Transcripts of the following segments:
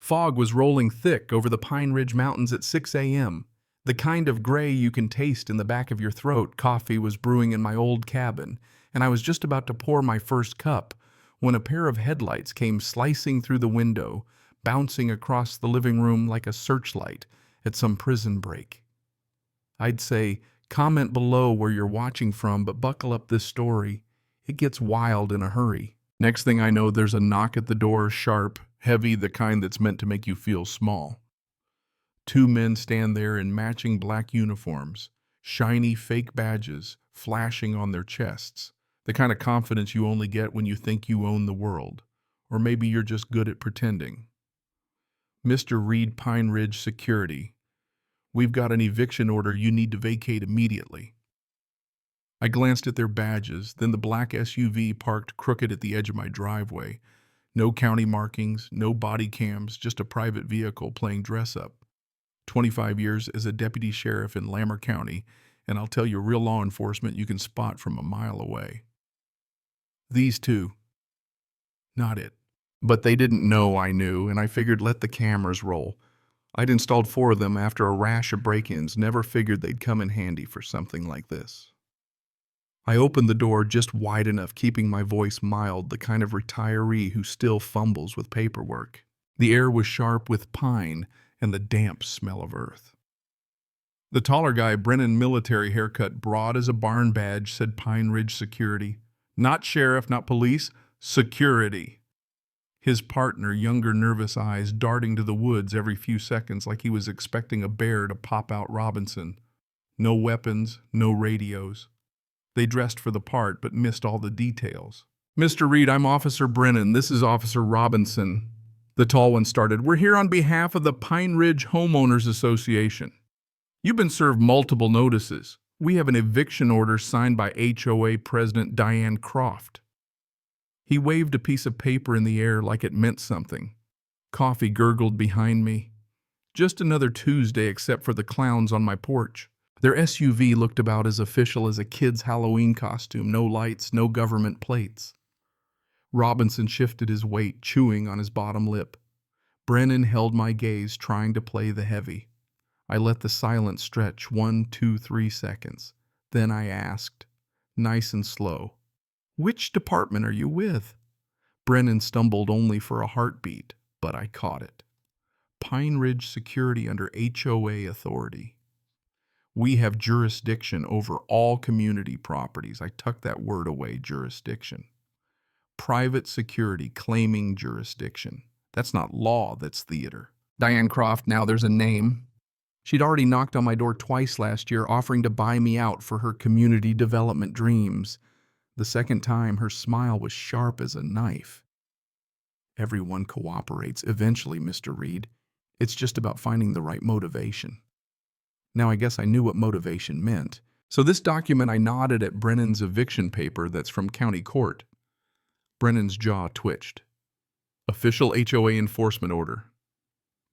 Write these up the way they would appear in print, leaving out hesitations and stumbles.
Fog was rolling thick over the Pine Ridge Mountains at 6 a.m., the kind of gray you can taste in the back of your throat. Coffee was brewing in my old cabin, and I was just about to pour my first cup when a pair of headlights came slicing through the window, bouncing across the living room like a searchlight at some prison break. I'd say, comment below where you're watching from, but buckle up this story. It gets wild in a hurry. Next thing I know, there's a knock at the door, sharp, heavy, the kind that's meant to make you feel small. Two men stand there in matching black uniforms, shiny fake badges flashing on their chests, the kind of confidence you only get when you think you own the world, or maybe you're just good at pretending. Mr. Reed, Pine Ridge Security. We've got an eviction order you need to vacate immediately. I glanced at their badges, then the black SUV parked crooked at the edge of my driveway. No county markings, no body cams, just a private vehicle playing dress-up. 25 years as a deputy sheriff in Lamar County, and I'll tell you, real law enforcement you can spot from a mile away. These two. Not it. But they didn't know I knew, and I figured let the cameras roll. I'd installed 4 of them after a rash of break-ins, never figured they'd come in handy for something like this. I opened the door just wide enough, keeping my voice mild, the kind of retiree who still fumbles with paperwork. The air was sharp with pine and the damp smell of earth. The taller guy, Brennan, military haircut, broad as a barn badge, said Pine Ridge Security. Not sheriff, not police, security. His partner, younger, nervous eyes darting to the woods every few seconds like he was expecting a bear to pop out Robinson. No weapons, no radios. They dressed for the part but missed all the details. Mr. Reed, I'm Officer Brennan. This is Officer Robinson. The tall one started. We're here on behalf of the Pine Ridge Homeowners Association. You've been served multiple notices. We have an eviction order signed by HOA President Diane Croft. He waved a piece of paper in the air like it meant something. Coffee gurgled behind me. Just another Tuesday except for the clowns on my porch. Their SUV looked about as official as a kid's Halloween costume. No lights, no government plates. Robinson shifted his weight, chewing on his bottom lip. Brennan held my gaze, trying to play the heavy. I let the silence stretch 1, 2, 3 seconds. Then I asked, nice and slow, which department are you with? Brennan stumbled only for a heartbeat, but I caught it. Pine Ridge Security under HOA authority. We have jurisdiction over all community properties. I tucked that word away, jurisdiction. Private security claiming jurisdiction. That's not law, that's theater. Diane Croft, now there's a name. She'd already knocked on my door twice last year, offering to buy me out for her community development dreams. The second time, her smile was sharp as a knife. Everyone cooperates eventually, Mr. Reed. It's just about finding the right motivation. Now, I guess I knew what motivation meant. So this document, I nodded at Brennan's eviction paper that's from county court. Brennan's jaw twitched. Official HOA enforcement order.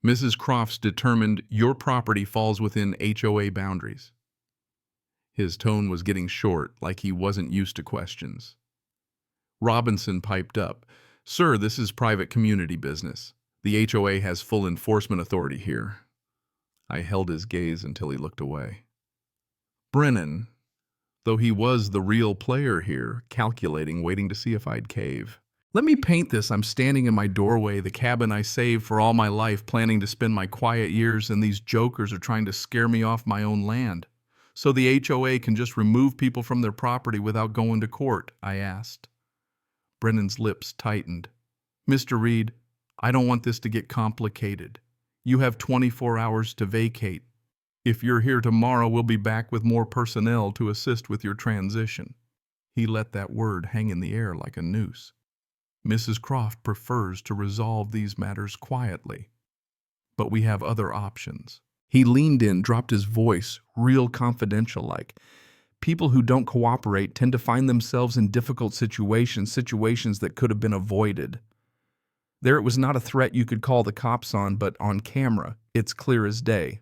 Mrs. Crofts determined your property falls within HOA boundaries. His tone was getting short, like he wasn't used to questions. Robinson piped up. Sir, this is private community business. The HOA has full enforcement authority here. I held his gaze until he looked away. Brennan, though he was the real player here, calculating, waiting to see if I'd cave. Let me paint this. I'm standing in my doorway, the cabin I saved for all my life, planning to spend my quiet years, and these jokers are trying to scare me off my own land. So the HOA can just remove people from their property without going to court, I asked. Brennan's lips tightened. Mr. Reed, I don't want this to get complicated. You have 24 hours to vacate. If you're here tomorrow, we'll be back with more personnel to assist with your transition. He let that word hang in the air like a noose. Mrs. Croft prefers to resolve these matters quietly. But we have other options. He leaned in, dropped his voice, real confidential-like. People who don't cooperate tend to find themselves in difficult situations that could have been avoided. There it was not a threat you could call the cops on, but on camera, it's clear as day.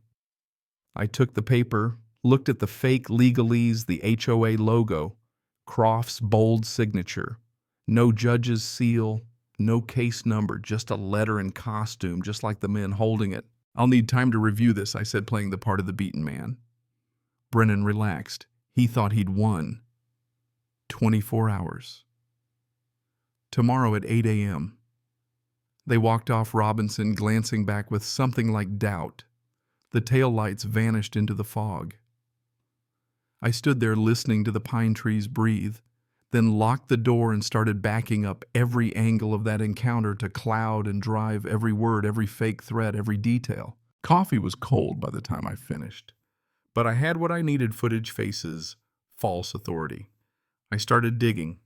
I took the paper, looked at the fake legalese, the HOA logo, Croft's bold signature, no judge's seal, No case number, just a letter and costume, just like the men holding it. I'll need time to review this, I said, playing the part of the beaten man. Brennan relaxed. He thought he'd won. 24 hours. Tomorrow at 8 a.m. They walked off Robinson, glancing back with something like doubt. The taillights vanished into the fog. I stood there listening to the pine trees breathe, then locked the door and started backing up every angle of that encounter to cloud and drive every word, every fake threat, every detail. Coffee was cold by the time I finished, but I had what I needed: footage, faces, false authority. I started digging.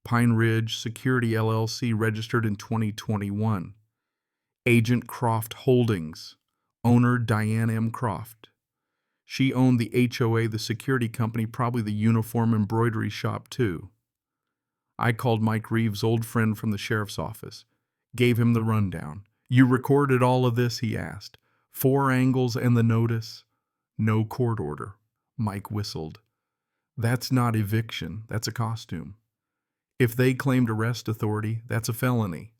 Pine Ridge Security LLC, registered in 2021. Agent Croft Holdings. Owner Diane M. Croft. She owned the HOA, the security company, probably the uniform embroidery shop too. I called Mike Reeves, old friend from the sheriff's office. Gave him the rundown. You recorded all of this, he asked. 4 angles and the notice. No court order. Mike whistled. That's not eviction, that's a costume. If they claimed arrest authority, that's a felony.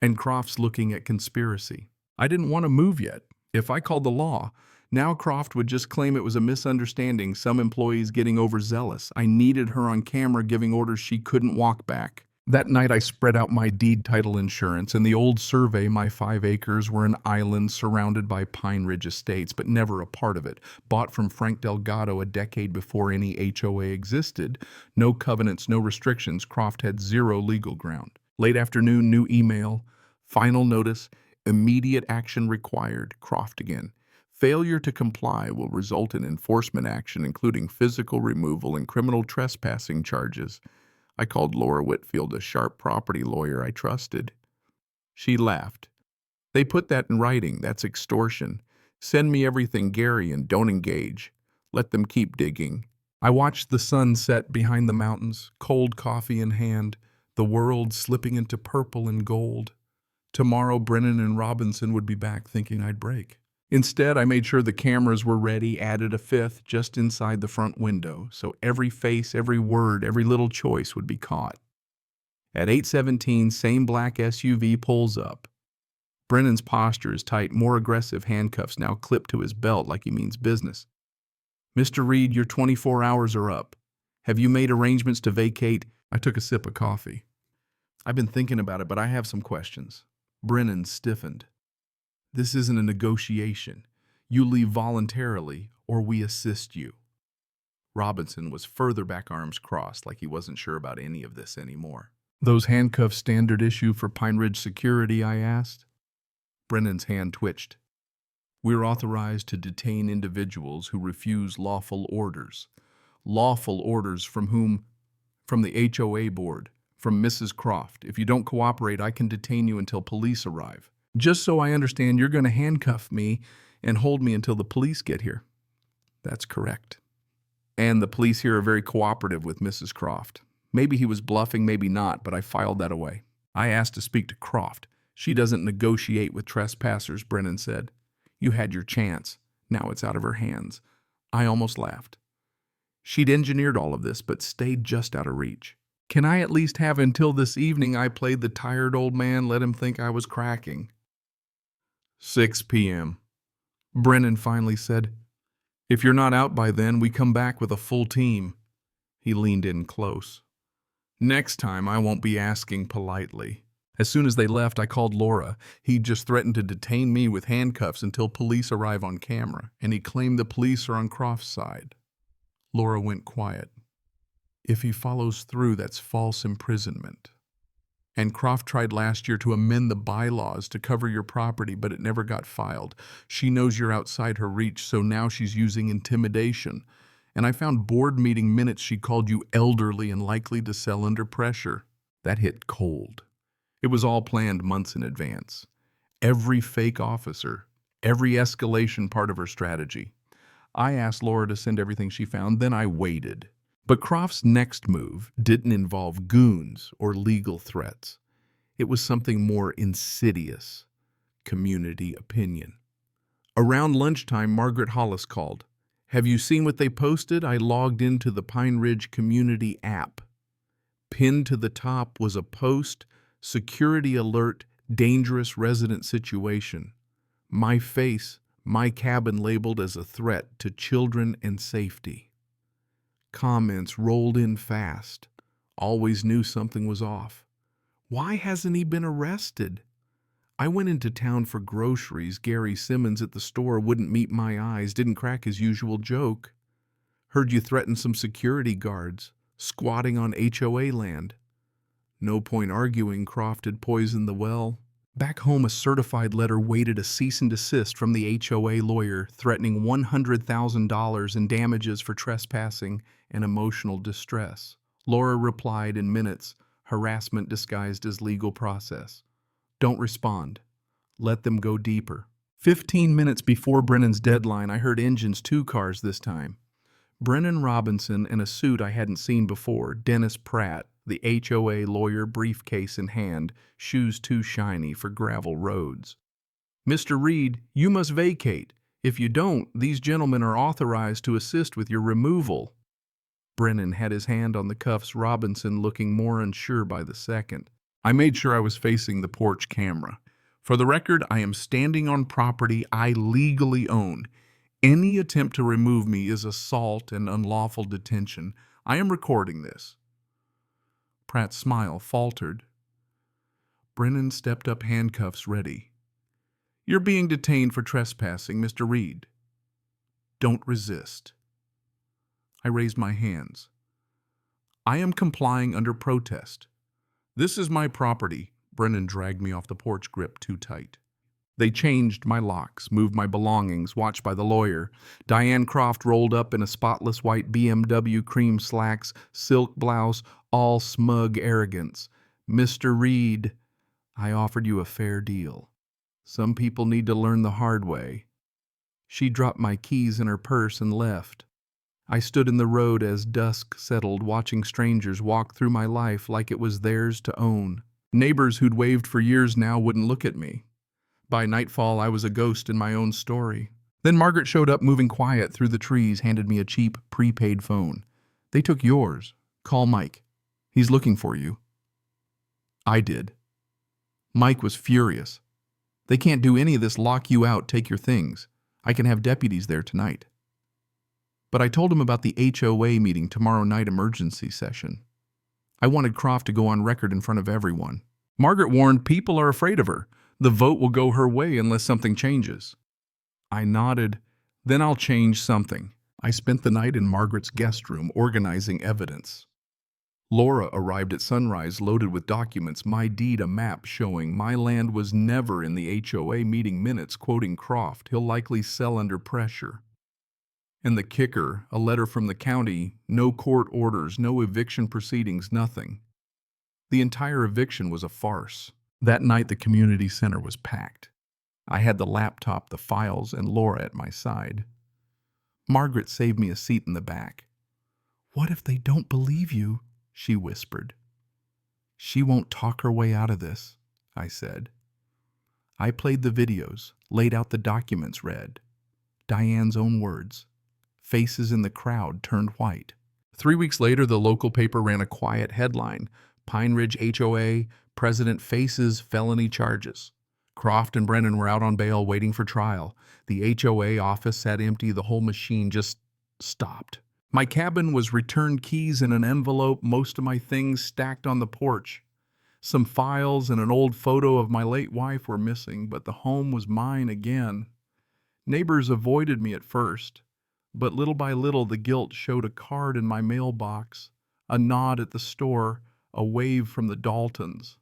And Croft's looking at conspiracy. I didn't want to move yet. If I called the law, now Croft would just claim it was a misunderstanding, some employees getting overzealous. I needed her on camera giving orders she couldn't walk back. That night I spread out my deed title insurance. In the old survey, my 5 acres were an island surrounded by Pine Ridge estates, but never a part of it. Bought from Frank Delgado a decade before any HOA existed. No covenants, no restrictions. Croft had 0 legal ground. Late afternoon, new email. Final notice. Immediate action required. Croft again. Failure to comply will result in enforcement action, including physical removal and criminal trespassing charges. I called Laura Whitfield, a sharp property lawyer I trusted. She laughed. They put that in writing. That's extortion. Send me everything, Gary, and don't engage. Let them keep digging. I watched the sun set behind the mountains, cold coffee in hand, the world slipping into purple and gold. Tomorrow, Brennan and Robinson would be back, thinking I'd break. Instead, I made sure the cameras were ready, added a 5th just inside the front window, so every face, every word, every little choice would be caught. At 8:17, same black SUV pulls up. Brennan's posture is tight, more aggressive, handcuffs now clipped to his belt like he means business. Mr. Reed, your 24 hours are up. Have you made arrangements to vacate? I took a sip of coffee. I've been thinking about it, but I have some questions. Brennan stiffened. This isn't a negotiation. You leave voluntarily, or we assist you. Robinson was further back, arms crossed, like he wasn't sure about any of this anymore. Those handcuffs standard issue for Pine Ridge security, I asked. Brennan's hand twitched. We're authorized to detain individuals who refuse lawful orders. Lawful orders from whom? From the HOA board, from Mrs. Croft. If you don't cooperate, I can detain you until police arrive. Just so I understand, you're going to handcuff me and hold me until the police get here. That's correct. And the police here are very cooperative with Mrs. Croft. Maybe he was bluffing, maybe not, but I filed that away. I asked to speak to Croft. She doesn't negotiate with trespassers, Brennan said. You had your chance. Now it's out of her hands. I almost laughed. She'd engineered all of this, but stayed just out of reach. Can I at least have until this evening? I played the tired old man, let him think I was cracking. 6 p.m. Brennan finally said, If you're not out by then, we come back with a full team. He leaned in close. Next time, I won't be asking politely. As soon as they left, I called Laura. He just threatened to detain me with handcuffs until police arrive on camera, and he claimed the police are on Croft's side. Laura went quiet. If he follows through, that's false imprisonment. And Croft tried last year to amend the bylaws to cover your property, but it never got filed. She knows you're outside her reach, so now she's using intimidation. And I found board meeting minutes she called you elderly and likely to sell under pressure. That hit cold. It was all planned months in advance. Every fake officer, every escalation part of her strategy. I asked Laura to send everything she found, then I waited. But Croft's next move didn't involve goons or legal threats. It was something more insidious: community opinion. Around lunchtime, Margaret Hollis called. Have you seen what they posted? I logged into the Pine Ridge community app. Pinned to the top was a post Security alert, dangerous resident situation. My face, my cabin labeled as a threat to children and safety. Comments rolled in fast. Always knew something was off. Why hasn't he been arrested? I went into town for groceries. Gary Simmons at the store wouldn't meet my eyes, didn't crack his usual joke. Heard you threaten some security guards, squatting on HOA land. No point arguing, Croft had poisoned the well. Back home, a certified letter waited a cease and desist from the HOA lawyer, threatening $100,000 in damages for trespassing and emotional distress. Laura replied in minutes, harassment disguised as legal process. Don't respond. Let them go deeper. 15 minutes before Brennan's deadline, I heard engines, 2 cars this time. Brennan Robinson in a suit I hadn't seen before, Dennis Pratt, the HOA lawyer, briefcase in hand, shoes too shiny for gravel roads. Mr. Reed, you must vacate. If you don't, these gentlemen are authorized to assist with your removal. Brennan had his hand on the cuffs, Robinson looking more unsure by the second. I made sure I was facing the porch camera. For the record, I am standing on property I legally own. Any attempt to remove me is assault and unlawful detention. I am recording this. Pratt's smile faltered. Brennan stepped up, handcuffs ready. You're being detained for trespassing, Mr. Reed. Don't resist. I raised my hands. I am complying under protest. This is my property. Brennan dragged me off the porch, grip too tight. They changed my locks, moved my belongings, watched by the lawyer. Diane Croft rolled up in a spotless white BMW, cream slacks, silk blouse, all smug arrogance. Mr. Reed, I offered you a fair deal. Some people need to learn the hard way. She dropped my keys in her purse and left. I stood in the road as dusk settled, watching strangers walk through my life like it was theirs to own. Neighbors who'd waved for years now wouldn't look at me. By nightfall, I was a ghost in my own story. Then Margaret showed up, moving quiet through the trees, handed me a cheap, prepaid phone. They took yours. Call Mike. He's looking for you. I did. Mike was furious. They can't do any of this, lock you out, take your things. I can have deputies there tonight. But I told him about the HOA meeting tomorrow night, emergency session. I wanted Croft to go on record in front of everyone. Margaret warned people are afraid of her. The vote will go her way unless something changes. I nodded. Then I'll change something. I spent the night in Margaret's guest room organizing evidence. Laura arrived at sunrise loaded with documents, my deed a map showing my land was never in the HOA meeting minutes, quoting Croft, he'll likely sell under pressure. And the kicker, a letter from the county, no court orders, no eviction proceedings, nothing. The entire eviction was a farce. That night, the community center was packed. I had the laptop, the files, and Laura at my side. Margaret saved me a seat in the back. What if they don't believe you? She whispered. She won't talk her way out of this, I said. I played the videos, laid out the documents, read. Diane's own words. Faces in the crowd turned white. 3 weeks later, the local paper ran a quiet headline. Pine Ridge HOA, President faces felony charges. Croft and Brennan were out on bail waiting for trial. The HOA office sat empty. The whole machine just stopped. My cabin was returned, keys in an envelope, most of my things stacked on the porch. Some files and an old photo of my late wife were missing, but the home was mine again. Neighbors avoided me at first, but little by little the guilt showed. A card in my mailbox, a nod at the store, a wave from the Daltons.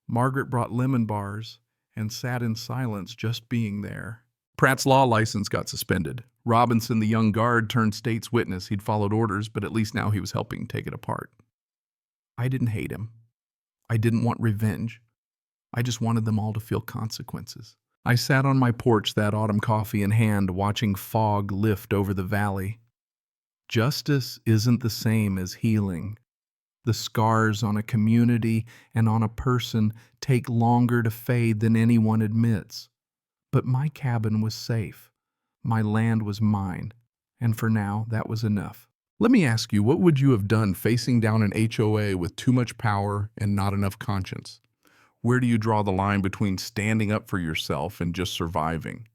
Margaret brought lemon bars and sat in silence, just being there. Pratt's law license got suspended. Robinson, the young guard, turned state's witness. He'd followed orders, but at least now he was helping take it apart. I didn't hate him. I didn't want revenge. I just wanted them all to feel consequences. I sat on my porch that autumn, coffee in hand, watching fog lift over the valley. Justice isn't the same as healing. The scars on a community and on a person take longer to fade than anyone admits. But my cabin was safe. My land was mine. And for now, that was enough. Let me ask you, what would you have done facing down an HOA with too much power and not enough conscience? Where do you draw the line between standing up for yourself and just surviving?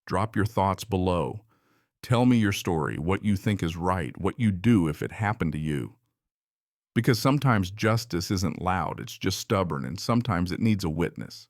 Drop your thoughts below. Tell me your story, what you think is right, what you'd do if it happened to you. Because sometimes justice isn't loud, it's just stubborn, and sometimes it needs a witness.